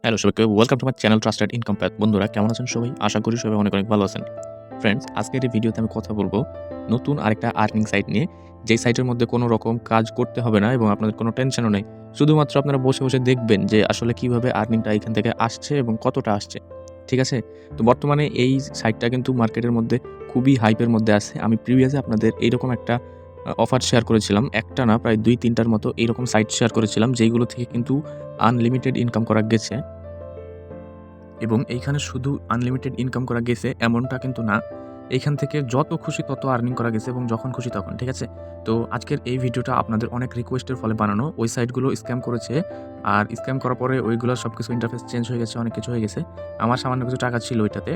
Hello সবাইকে welcome to my channel trusted income path. বন্ধুরা কেমন আছেন সবাই? আশা করি সবাই অনেক ভালো আছেন। ফ্রেন্ডস, আজকের এই ভিডিওতে আমি কথা বলব নতুন আরেকটা আর্নিং সাইট নিয়ে, যেই সাইটের মধ্যে কোনো রকম কাজ করতে হবে না এবং আপনাদের কোনো টেনশনও নেই। শুধুমাত্র আপনারা বসে দেখবেন যে আসলে কিভাবে আর্নিংটা এখান থেকে আসছে এবং কতটা আসছে। ঠিক আছে? তো বর্তমানে এই সাইটটা কিন্তু মার্কেটের মধ্যে খুবই হাইপের মধ্যে আছে। আমি প্রিভিয়াসে আপনাদের এইরকম একটা অফার শেয়ার করেছিলাম। একটা না প্রায় ২-৩ টার মতো এইরকম সাইট শেয়ার করেছিলাম, যেইগুলো থেকে কিন্তু আনলিমিটেড ইনকাম করা গেছে। এবং এইখানে শুধু আনলিমিটেড ইনকাম করা গেছে এমনটা কিন্তু না। এইখান থেকে যত খুশি তত আর্নিং করা গেছে এবং যখন খুশি তখন। ঠিক আছে? তো আজকের এই ভিডিওটা আপনাদের অনেক রিকোয়েস্টের ফলে বানানো। ওই সাইটগুলো স্ক্যাম করেছে। আর স্ক্যাম করার পরে ওইগুলোর সবকিছু ইন্টারফেস চেঞ্জ হয়ে গেছে, অনেক কিছু হয়ে গেছে। আমার সামান্য কিছু টাকা ছিল ওইটাতে।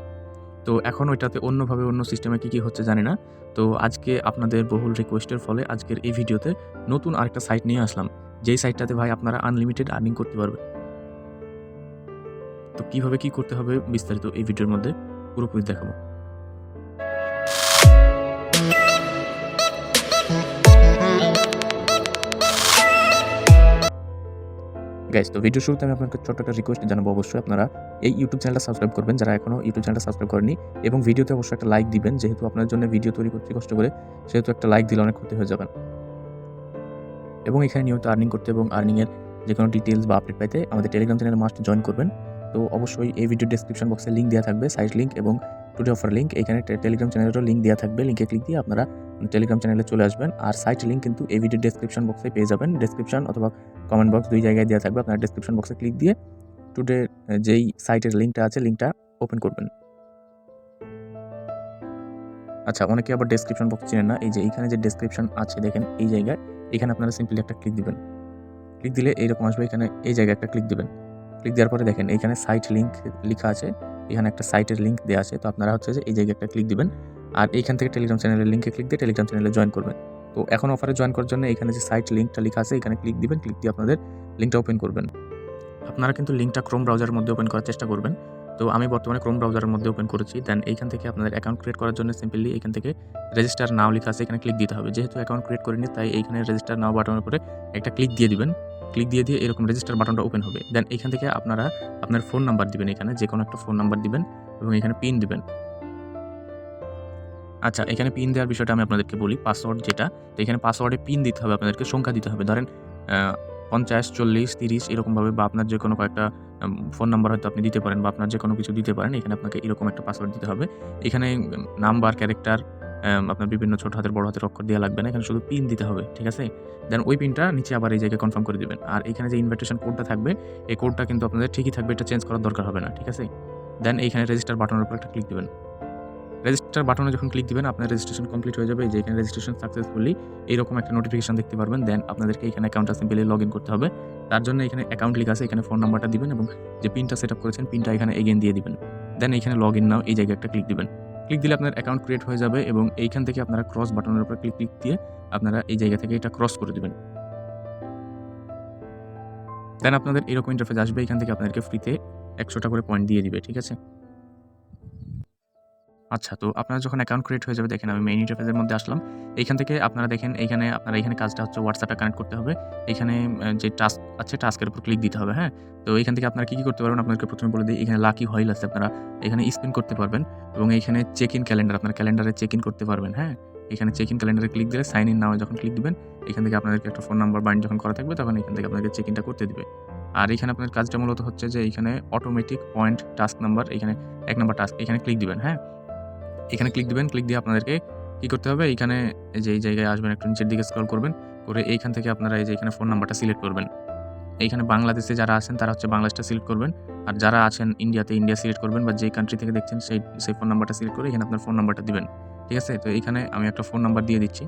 তো এখন ওইটাতে অন্যভাবে অন্য সিস্টেমে কি হচ্ছে জানি না। তো আজকে আপনাদের বহুল রিকোয়েস্টের ফলে আজকের এই ভিডিওতে নতুন আরেকটা সাইট নিয়ে আসলাম। যেই সাইটটাতে ভাই আপনারা আনলিমিটেড আর্নিং করতে পারবেন। তো কিভাবে কি করতে হবে বিস্তারিত এই ভিডিওর মধ্যে পুরোপুরি দেখাবো। গাইস, তো ভিডিও শুরুতে আমি আপনাকে ছোট্ট একটা রিকোয়েস্ট জানাবো। অবশ্যই আপনারা এই ইউটিউব চ্যানেলটা সাবস্ক্রাইব করবেন যারা এখনো ইউটিউব চ্যানেলটা সাবস্ক্রাইব করেনি, এবং ভিডিওতে অবশ্যই একটা লাইক দিবেন। যেহেতু আপনার জন্য ভিডিও তৈরি করছি কষ্ট করে, সেহেতু একটা লাইক দিলে অনেক ক্ষতি হয়ে যাবেন। এবং এখানে নিয়মিত আর্নিং করতে এবং আর্নিং এর যেকোনো ডিটেইলস বা আপডেট পাইতে আমাদের টেলিগ্রাম চ্যানেলে মাস্ট জয়েন করবেন। তো অবশ্যই এই ভিডিও ডেসক্রিপশন বক্সে লিংক দেওয়া থাকবে, সাইট লিংক এবং টুডে অফার লিংক। এখানে টেলিগ্রাম চ্যানেলেরও লিংক দেওয়া থাকবে। লিংকে ক্লিক দিয়ে আপনারা টেলিগ্রাম চ্যানেলে চলে আসবেন। আর সাইট লিংক কিন্তু এই ভিডিও ডেসক্রিপশন বক্সে পেয়ে যাবেন। ডেসক্রিপশন অথবা কমেন্ট বক্স দুই জায়গায় দেওয়া থাকবে। আপনারা ডেসক্রিপশন বক্সে ক্লিক দিয়ে টুডে যেই সাইটের লিংকটা আছে লিংকটা ওপেন করবেন। আচ্ছা, অনেকে আবার ডেসক্রিপশন বক্স চিনেন না। এই যে এইখানে যে ডেসক্রিপশন আছে দেখেন এই জায়গায়, এখানে আপনারা সিম্পলি একটা ক্লিক দিবেন। ক্লিক দিলে এইরকম আসবে। এখানে এই জায়গায় একটা ক্লিক দিবেন। ক্লিক দেওয়ার পরে দেখেন এইখানে সাইট লিংক লিখা আছে। এখানে একটা সাইটের লিংক দেওয়া আছে। তো আপনারা হচ্ছে যে এই জায়গায় একটা ক্লিক দিবেন। আর এইখান থেকে টেলিগ্রাম চ্যানেলের লিংকে ক্লিক দিয়ে টেলিগ্রাম চ্যানেলে জয়েন করবেন। তো এখন অফারে জয়েন করার জন্য এখানে যে সাইট লিংকটা লিখা আছে এখানে ক্লিক দিবেন। ক্লিক দিয়ে আপনাদের লিংকটা ওপেন করবেন। আপনারা কিন্তু লিংকটা ক্রোম ব্রাউজারের মধ্যে ওপেন করার চেষ্টা করবেন। তো আমি বর্তমানে ক্রোম ব্রাউজারের মধ্যে ওপেন করেছি। দেন এইখান থেকে আপনাদের অ্যাকাউন্ট ক্রিয়েট করার জন্য সিম্পলি এখান থেকে রেজিস্টার নাও লেখা আছে, এখানে ক্লিক দিতে হবে। যেহেতু অ্যাকাউন্ট ক্রিয়েট করিনি তাই এইখানে রেজিস্টার নাও বাটনের উপরে একটা ক্লিক দিয়ে দিবেন। ক্লিক দিয়ে এরকম রেজিস্টার বাটনটা ওপেন হবে। দেন এখান থেকে আপনারা আপনার ফোন নাম্বার দিবেন, এখানে যেকোনো একটা ফোন নাম্বার দিবেন এবং এখানে পিন দিবেন। আচ্ছা, এখানে পিন দেওয়ার বিষয়টা আমি আপনাদেরকে বলি। পাসওয়ার্ড যেটা, তো এখানে পাসওয়ার্ডে পিন দিতে হবে, আপনাদেরকে সংখ্যা দিতে হবে। ধরেন ৫০, ৪০, ৩০ এরকমভাবে, বা আপনার যেকোনো কয়েকটা ফোন নাম্বার হয়তো আপনি দিতে পারেন বা আপনার যেকোনো কিছু দিতে পারেন। এখানে আপনাকে এরকম একটা পাসওয়ার্ড দিতে হবে। এখানে নাম্বার, ক্যারেক্টার, আপনার বিভিন্ন ছোট হাতের বড় হাতের অক্ষর দেওয়া লাগবে না। এখানে শুধু পিন দিতে হবে। ঠিক আছে? দেন ওই পিনটা নিচে আবার এই জায়গায় কনফার্ম করে দিবেন। আর এখানে যে ইনভাইটেশন কোডটা থাকবে, এই কোডটা কিন্তু আপনাদের ঠিকই থাকবে। এটা চেঞ্জ করার দরকার হবে না। ঠিক আছে? দেন এইখানে রেজিস্টার বাটনের উপর একটা ক্লিক দিবেন। রেজিস্টার বাটনে যখন ক্লিক দিবেন আপনার রেজিস্ট্রেশন কমপ্লিট হয়ে যাবে। এই যে এখানে রেজিস্ট্রেশন সাকসেসফুলি এরকম একটা নোটিফিকেশন দেখতে পারবেন। দেন আপনাদেরকে এখানে অ্যাকাউন্টটা সিম্পলি লগইন করতে হবে। তার জন্য এখানে অ্যাকাউন্ট লিখা আছে, এখানে ফোন নাম্বারটা দিবেন এবং যে পিনটা সেটআপ করেছেন পিনটা এখানে এগেইন দিয়ে দিবেন। দেন এখানে লগইন নাও এই জায়গায় একটা ক্লিক দিবেন। ক্লিক দিলে আপনার অ্যাকাউন্ট ক্রিয়েট হয়ে যাবে এবং এইখান থেকে আপনারা ক্রস বাটনের উপর ক্লিক দিয়ে আপনারা এই জায়গা থেকে এটা ক্রস করে দিবেন। দেন আপনাদের এরকম ইন্টারফেস আসবে। এখান থেকে আপনাদেরকে ফ্রিতে ১০০ টা করে পয়েন্ট দিয়ে দিবে। ঠিক আছে? আচ্ছা, তো আপনার যখন অ্যাকাউন্ট ক্রিয়েট হয়ে যাবে, দেখেন আমি মেইন ইন্টারফেসের মধ্যে আসলাম। এইখান থেকে আপনারা দেখেন আপনারা এখানে কাজটা হচ্ছে WhatsApp-টা কানেক্ট করতে হবে। এখানে যে টাস্ক আছে টাস্কের উপর ক্লিক দিতে হবে, হ্যাঁ? তো এইখান থেকে আপনারা কি করতে পারবেন আপনাদেরকে প্রথমে বলে দেই। এখানে লাকি হোয়াইল আছে, আপনারা এখানে স্পিন করতে পারবেন এবং এইখানে চেক ইন ক্যালেন্ডার, আপনার ক্যালেন্ডারে চেক ইন করতে পারবেন, হ্যাঁ? এখানে চেক ইন ক্যালেন্ডারে ক্লিক দিলে সাইন ইন নাও যখন ক্লিক দিবেন, এখান থেকে আপনাদেরকে একটা ফোন নাম্বার বাইন্ড যখন করা থাকবে তখন এখান থেকে আপনাদেরকে চেক ইনটা করতে দিবে। আর এখানে আপনার কাজটা মূলত হচ্ছে যে এইখানে অটোমেটিক পয়েন্ট টাস্ক নাম্বার, এখানে ১ নাম্বার টাস্ক এখানে ক্লিক দিবেন, হ্যাঁ? এখানে ক্লিক দিবেন। ক্লিক দিয়ে আপনাদেরকে কি করতে হবে, এইখানে এই যে এই জায়গায় আসবেন, একটু নিচের দিকে স্ক্রল করবেন। করে এইখান থেকে আপনারা এই যে এখানে ফোন নাম্বারটা সিলেক্ট করবেন। এইখানে বাংলাদেশে যারা আছেন তারা হচ্ছে বাংলাদেশটা সিলেক্ট করবেন। আর যারা আছেন ইন্ডিয়াতে ইন্ডিয়া সিলেক্ট করবেন, বা যে কান্ট্রি থেকে দেখছেন সেই ফোন নাম্বারটা সিলেক্ট করে এখানে আপনার ফোন নাম্বারটা দিবেন। ঠিক আছে? তো এইখানে আমি একটা ফোন নাম্বার দিয়ে দিচ্ছি।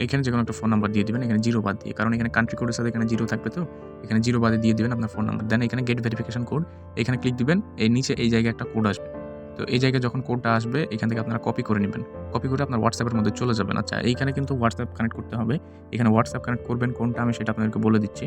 এখানে যেকোনো একটা ফোন নাম্বার দিয়ে দিবেন, এখানে 0 বাদ দিয়ে। কারণ এখানে কান্ট্রি কোডের সাথে এখানে 0 থাকবে, তো এখানে 0 বাদে দিয়ে দিবেন আপনার ফোন নাম্বার। দেন এখানে গেট ভেরিফিকেশন কোড, এখানে ক্লিক দিবেন। এই নিচে এই জায়গায় একটা কোড আসবে। তো এই জায়গায় যখন কোডটা আসবে এখান থেকে আপনারা কপি করে নিবেন। কপি করে আপনার WhatsApp এর মধ্যে চলে যাবেন। আচ্ছা, এইখানে কিন্তু WhatsApp কানেক্ট করতে হবে। এখানে WhatsApp কানেক্ট করবেন কোনটা আমি সেটা আপনাদেরকে বলে দিচ্ছি।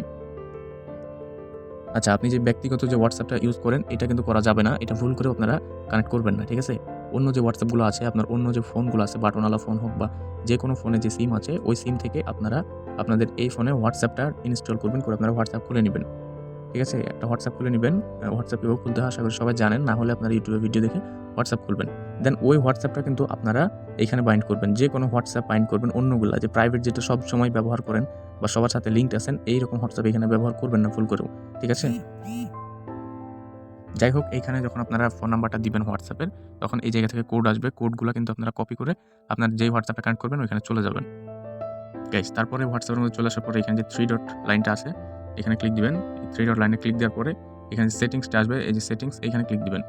আচ্ছা, আপনি যে ব্যক্তিগত যে WhatsApp-টা ইউজ করেন এটা কিন্তু করা যাবে না। এটা ভুল করেও আপনারা কানেক্ট করবেন না। ঠিক আছে? অন্য যে WhatsApp গুলো আছে, আপনার অন্য যে ফোনগুলো আছে, বাটনওয়ালা ফোন হোক বা যেকোনো ফোনে যে সিম আছে, ওই সিম থেকে আপনারা আপনাদের এই ফোনে WhatsApp-টা ইনস্টল করবেন, করে আপনারা WhatsApp খুলে নিবেন। ঠিক আছে? একটা WhatsApp খুলে নিবেন। WhatsApp কীভাবে খুলতে হয় আশা করি সবাই জানেন। না হলে আপনারা YouTube এ ভিডিও দেখে WhatsApp খুলবেন। দেন ওই WhatsAppটা কিন্তু আপনারা এইখানে বাইন্ড করবেন। যেকোনো WhatsApp বাইন্ড করবেন অন্যগুলা যে প্রাইভেট যেটা সবসময় ব্যবহার করেন বা সবার সাথে লিঙ্কড আছেন এইরকম WhatsApp এখানে ব্যবহার করবেন না ভুল করেও। ঠিক আছে? যাই হোক এইখানে যখন আপনারা ফোন নাম্বারটা দিবেন WhatsApp এর তখন এই জায়গা থেকে কোড আসবে। কোডগুলা কিন্তু আপনারা কপি করে আপনার যেই WhatsApp টা কানেক্ট করবেন ওইখানে চলে যাবেন। গাইস তারপরে WhatsApp এর মধ্যে চলে আসার পরে এখানে যে 3 ডট লাইনটা আছে এখানে ক্লিক দিবেন। এই 3 ডট লাইনে ক্লিক দেওয়ার পরে এখানে সেটিংসটা আসবে। এই যে সেটিংস এখানে ক্লিক দিবেন।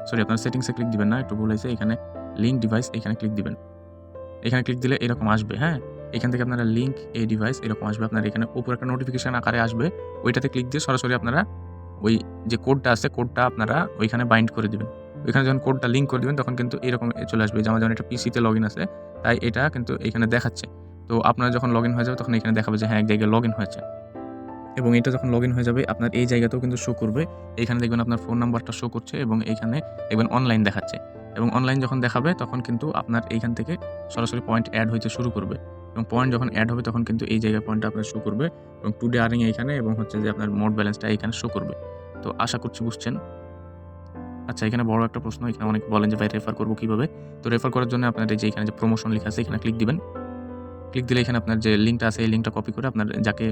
সরি আপনারা সেটিংসে ক্লিক দিবেন না, একটু ভুল হয়েছে। এখানে লিঙ্ক ডিভাইস এখানে ক্লিক দিবেন। এখানে ক্লিক দিলে এরকম আসবে, হ্যাঁ? এখান থেকে আপনারা লিঙ্ক এ ডিভাইস এরকম আসবে। আপনার এখানে উপরে একটা নোটিফিকেশন আকারে আসবে। ওইটাতে ক্লিক দিয়ে সরাসরি আপনারা ওই যে কোডটা আছে কোডটা আপনারা ওইখানে বাইন্ড করে দিবেন। ওইখানে যখন কোডটা লিঙ্ক করে দিবেন তখন কিন্তু এরকম চলে আসবে যে আমার যেমন এটা পিসিতে লগইন আছে তাই এটা কিন্তু এখানে দেখাচ্ছে। তো আপনার যখন লগইন হয়ে যাবে তখন এখানে দেখাবে যে হ্যাঁ, এক জায়গায় লগইন হয়েছে। এবং এটা যখন লগইন হয়ে যাবে আপনার এই জায়গাতেও কিন্তু শো করবে। এখানে দেখবেন আপনার ফোন নাম্বারটা শো করছে এবং এইখানে দেখবেন অনলাইন দেখাচ্ছে। এবং অনলাইন যখন দেখাবে তখন কিন্তু আপনার এইখান থেকে সরাসরি পয়েন্ট এড হইতে শুরু করবে। এবং পয়েন্ট যখন এড হবে তখন কিন্তু এই জায়গায় পয়েন্টটা আপনার শো করবে এবং টুডে আর্নিং এইখানে এবং হচ্ছে যে আপনার মোট ব্যালেন্সটা এইখানে শো করবে। তো আশা করছি বুঝছেন। আচ্ছা এখানে বড় একটা প্রশ্ন, এখানে অনেকে বলেন যে ভাই রেফার করব কিভাবে? তো রেফার করার জন্য আপনার এই যে এখানে যে প্রমোশন লেখা আছে এখানে ক্লিক দিবেন। ক্লিক দিলে এখানে আপনার যে লিঙ্কটা আছে এই লিঙ্কটা কপি করে আপনার যাকে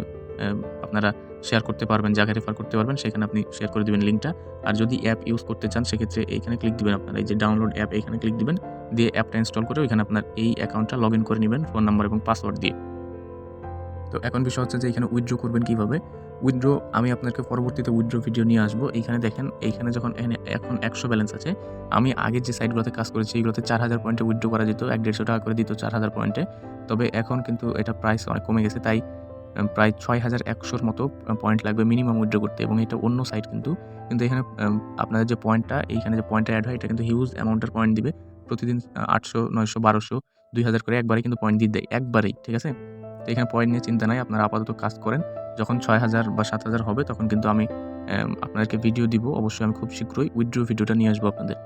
আপনারা শেয়ার করতে পারবেন, যাকে রেফার করতে পারবেন সেখানে আপনি শেয়ার করে দিবেন লিঙ্কটা। আর যদি অ্যাপ ইউজ করতে চান সেক্ষেত্রে এইখানে ক্লিক দিবেন আপনারা এই যে ডাউনলোড অ্যাপ এখানে ক্লিক দিবেন। দিয়ে অ্যাপটা ইনস্টল করে ওইখানে আপনার এই অ্যাকাউন্টটা লগইন করে নিবেন ফোন নাম্বার এবং পাসওয়ার্ড দিয়ে। তো এখন বিষয় হচ্ছে যে এখানে উইথড্র করবেন কিভাবে? উইথড্র আমি আপনাকে পরবর্তীতে উইথড্র ভিডিও নিয়ে আসবো। এইখানে দেখেন এইখানে যখন এখানে এখন ১০০ ব্যালেন্স আছে। আমি আগের যে সাইটগুলোতে কাজ করেছি এগুলোতে ৪,০০০ পয়েন্টে উইথড্র করা যেত। ১-১৫০ টাকা করে দিত ৪,০০০ পয়েন্টে। তবে এখন কিন্তু এটা প্রাইস অনেক কমে গেছে। তাই প্রায় ৬,১০০ র মতো পয়েন্ট লাগবে মিনিমাম উইথড্র করতে এবং এটা অন্য সাইট কিন্তু। কিন্তু এখানে আপনাদের যে পয়েন্টটা এইখানে যে পয়েন্টটা এড হয় এটা কিন্তু হিউজ অ্যামাউন্টের পয়েন্ট দিবে। প্রতিদিন ৮০০, ৯০০, ১২০০, ২,০০০ করে একবারেই কিন্তু পয়েন্ট দিয়ে দেয়। একবারেই, ঠিক আছে? তো এখানে পয়েন্ট নিয়ে চিন্তা নাই। আপনারা আপাতত কাজ করেন। যখন ৬,০০০ বা ৭,০০০ হবে তখন কিন্তু আমি আপনাদেরকে ভিডিও দিব। অবশ্যই আমি খুব শীঘ্রই উইথড্র ভিডিওটা নিয়ে আসবো আপনাদের।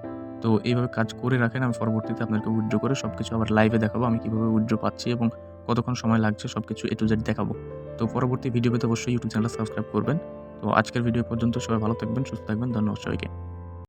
তো এইভাবে কাজ করে রাখেন। আমি পরবর্তীতে আপনাদেরকে উইথড্র করে সবকিছু আবার লাইভে দেখাবো। আমি কিভাবে উইথড্র পাচ্ছি এবং কতক্ষণ সময় লাগছে সবকিছু A to Z দেখাবো। তো পরবর্তী ভিডিও পেতে অবশ্যই YouTube চ্যানেলটা সাবস্ক্রাইব করবেন। তো আজকের ভিডিও পর্যন্ত সবাই ভালো থাকবেন, সুস্থ থাকবেন। ধন্যবাদ সবাইকে।